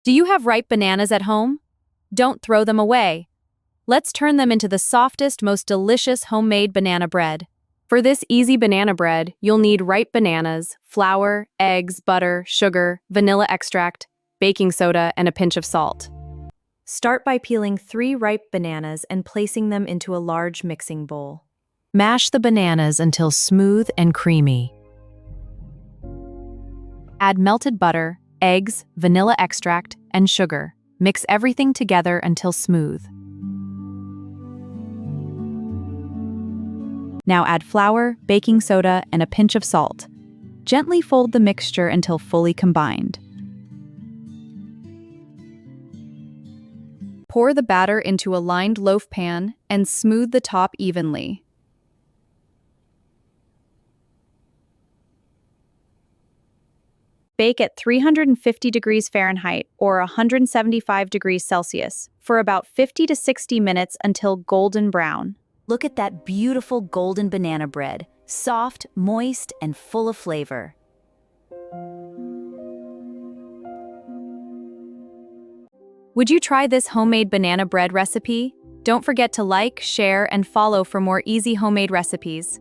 Do you have ripe bananas at home? Don't throw them away. Let's turn them into the softest, most delicious homemade banana bread. For this easy banana bread, you'll need ripe bananas, flour, eggs, butter, sugar, vanilla extract, baking soda, and a pinch of salt. Start by peeling 3 ripe bananas and placing them into a large mixing bowl. Mash the bananas until smooth and creamy. Add melted butter, eggs, vanilla extract, and sugar. Mix everything together until smooth. Now add flour, baking soda, and a pinch of salt. Gently fold the mixture until fully combined. Pour the batter into a lined loaf pan and smooth the top evenly. Bake at 350 degrees Fahrenheit or 175 degrees Celsius for about 50 to 60 minutes until golden brown. Look at that beautiful golden banana bread, soft, moist, and full of flavor. Would you try this homemade banana bread recipe? Don't forget to like, share, and follow for more easy homemade recipes.